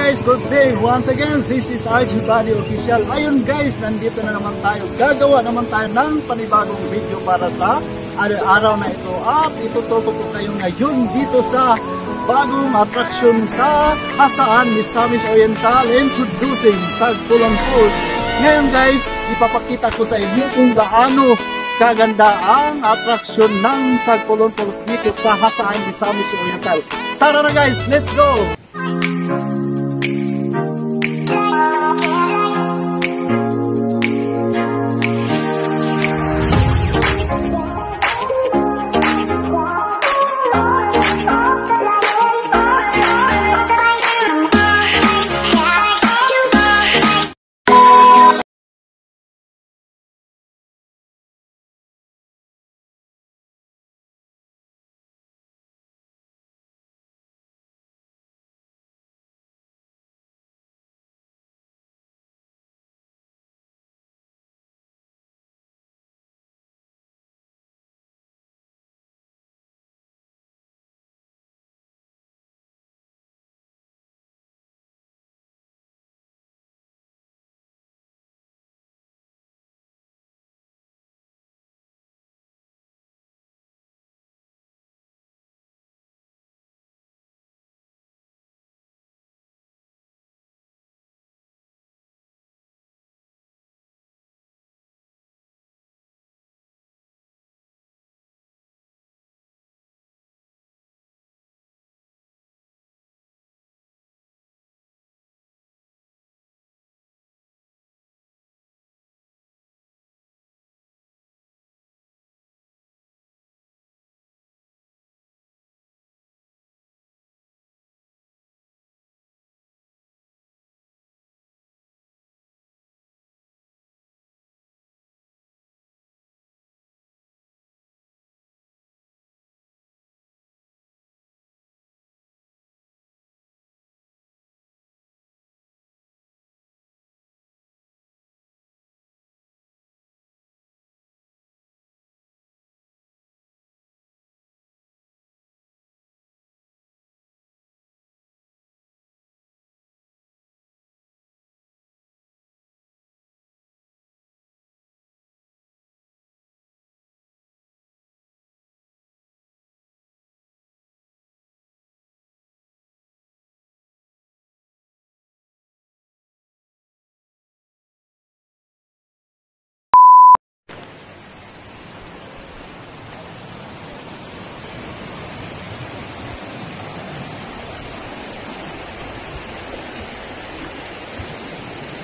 guys, good day. Once again, this is RG Body Official. Ayun guys, nandito na naman tayo. Gagawa naman tayo ng panibagong video para sa araw na ito. At ituturo ko sa iyo ngayon dito sa bagong attraction sa Hasaan, Misamis Oriental, introducing Sagpulong Falls. Ngayon guys, ipapakita ko sa inyo kung gaano kaganda ang attraction ng Sagpulong Falls dito sa Hasaan, Misamis Oriental. Tara na guys, let's go!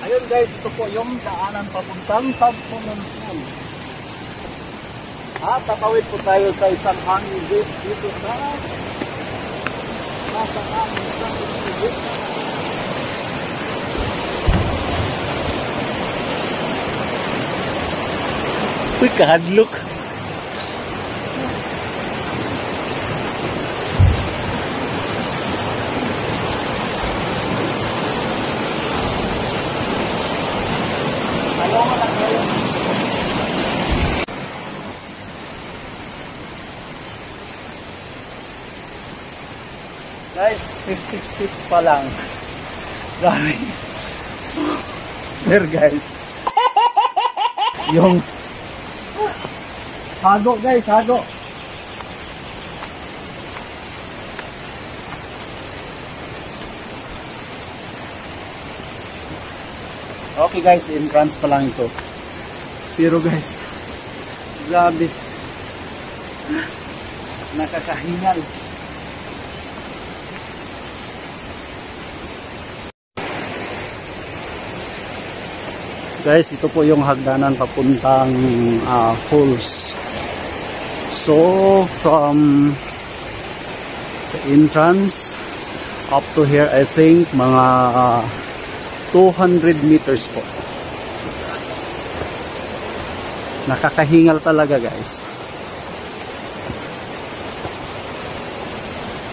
Ayun guys, ito po yung daanan papuntang Sagpulong Falls. At tatawid po tayo sa isang hanging gate dito sa Hasaan, Misamis Oriental. Uy, kahadlok. Guys, 50 steps pa lang. Grabe. So, there guys. Yung hago guys, hago. Okay guys, entrance pa lang ito. Pero guys, grabe. Nakakahingal. Guys, ito po yung hagdanan papuntang falls. So, from the entrance up to here, I think mga 200 meters po. Nakakahingal talaga guys.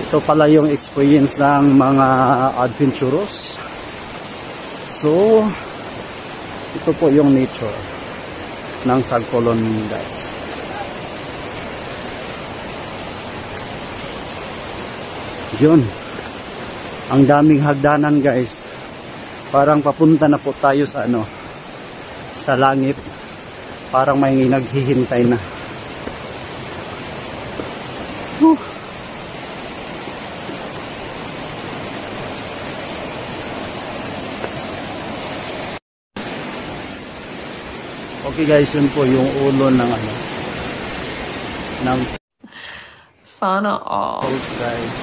Ito pala yung experience ng mga adventurous. So, ito po yung nature ng Sagpulong guys. Yun. Ang daming hagdanan guys. Parang papunta na po tayo sa ano, sa langit. Parang may naghihintay na. Whew. Okay guys, yun po yung ulo ng ano, ng Sana all. falls guys.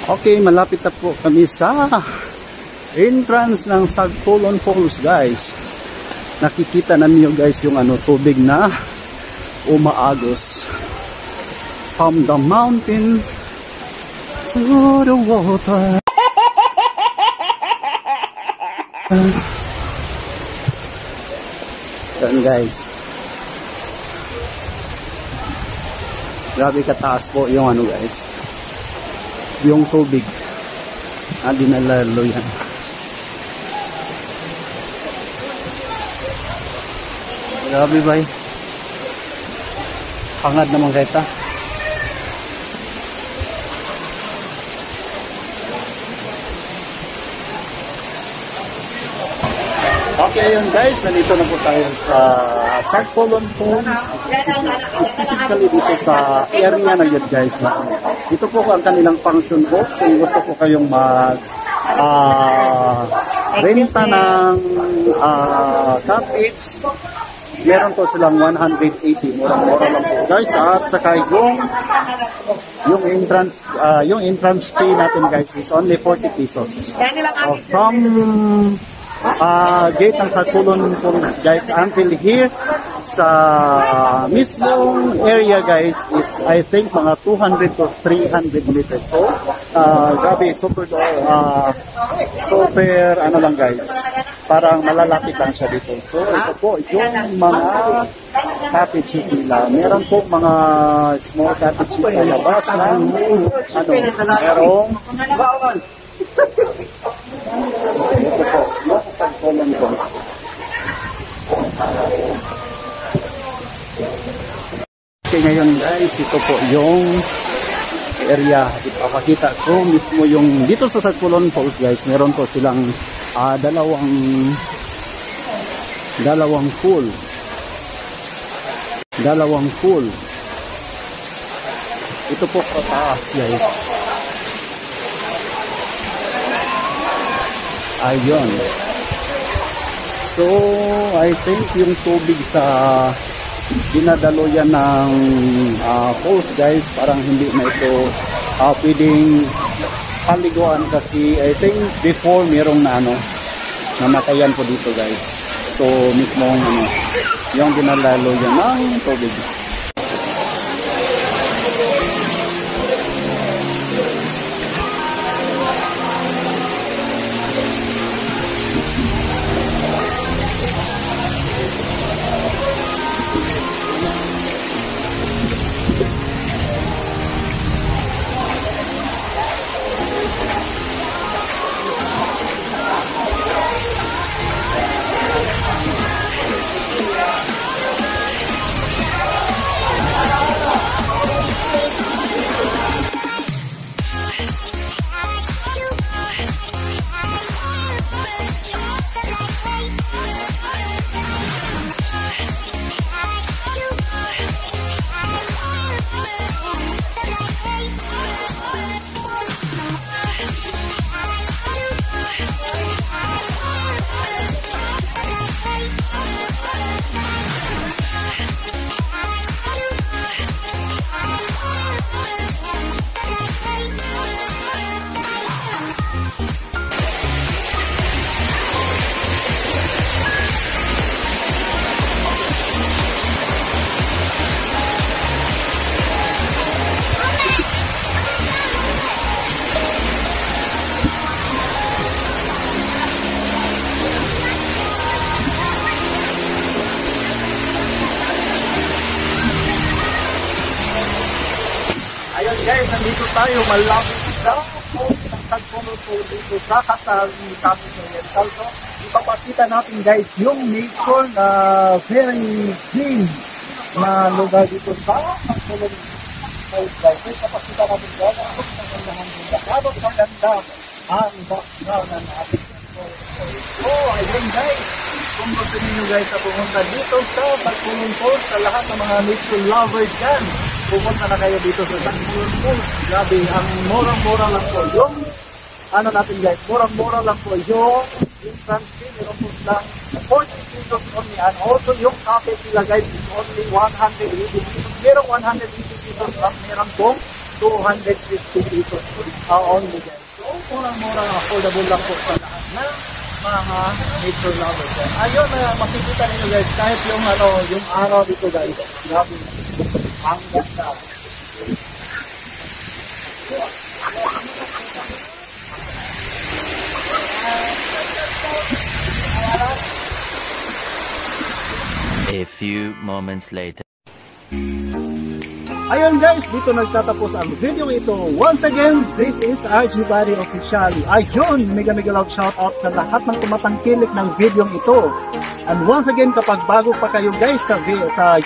Okay, malapit na po kami sa entrance ng Sagpulon Falls guys. Nakikita na niyo guys yung ano, tubig na umaagos from the mountain to the water. Yan guys. Grabe kataas po yung ano guys, yung tubig na dinalalo yan. Grabe ba? Hangad naman kita. Okay yun guys, nandito na po tayo sa Sagpulon Falls. Specifically dito sa area na yun guys. Dito po ang kanilang function po. Kung gusto po kayong renta ng cottage, meron po silang 180. Mura-mura lang po guys. At saka yung entrance fee natin guys is only 40 pesos. From gate ng Sagpulon Falls guys until here sa mismong area guys is I think mga 200 to 300 meters. So grabe, super ano lang guys, parang malalapit lang siya dito. So ito po yung mga cottages nila. Meron po mga small cottages sa labas ng ano, merong ito po, yung Sagpulon po. Okay, ngayon guys, ito po yung area. Ipapakita ko mismo yung dito sa Sagpulon Falls guys. Meron po silang dalawang pool. Ito po pataas guys. Ayun. So, I think yung tubig sa dinadaluyan ng falls guys, parang hindi na ito pwedeng paliguan kasi I think before merong na ano, namatayan po dito guys. So, mismong ano, yung dinadaluyan ng tubig. Guys, nandito tayo malapit sa Sagpulon po dito sa Capiz Oriental. So, ipapakita natin guys yung nature na very clean. na lugar dito sa Pagpulong guys. May kapasita natin dyan. Ang kagandahan ng lakabot ng ganda. Ang background ng ating ayun guys. Kung gusto ninyo guys na pumunta dito sa Pagpulong Falls, sa lahat ng mga nature lovers dyan, pumunta na kayo dito sa Pagpulong Falls. Grabe, ang murang-mura lang po yung ano natin guys, murang-mura lang po yung entrance fee, meron po lang 40 pesos only, and also yung cafe sila guys is only 180 pesos, merong 180 pesos lang, meron pong 250 pesos only guys. So, murang-mura, affordable lang po sa lahat ng mga nature lovers guys. Ayun, makikita ninyo guys, kahit yung ano, yung araw dito guys, grabe, ang ganda. A few moments later. Ayun guys, dito nagtatapos ang video ito. Once again, this is RG Buddy Official. Ayun, mega love shoutout sa lahat ng tumatangkilik ng video ito. And once again, kapag bago pa kayo guys sa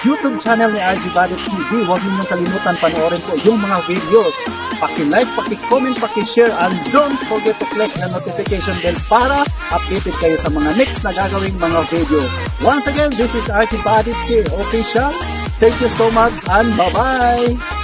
YouTube channel ni RG Buddy TV, huwag ninyong kalimutan panoorin po yung mga videos. Paki-like, paki-comment, paki-share, and don't forget to click the notification bell para updated kayo sa mga next na gagawing mga video. Once again, this is RG Buddy TV Official. Thank you so much and bye-bye!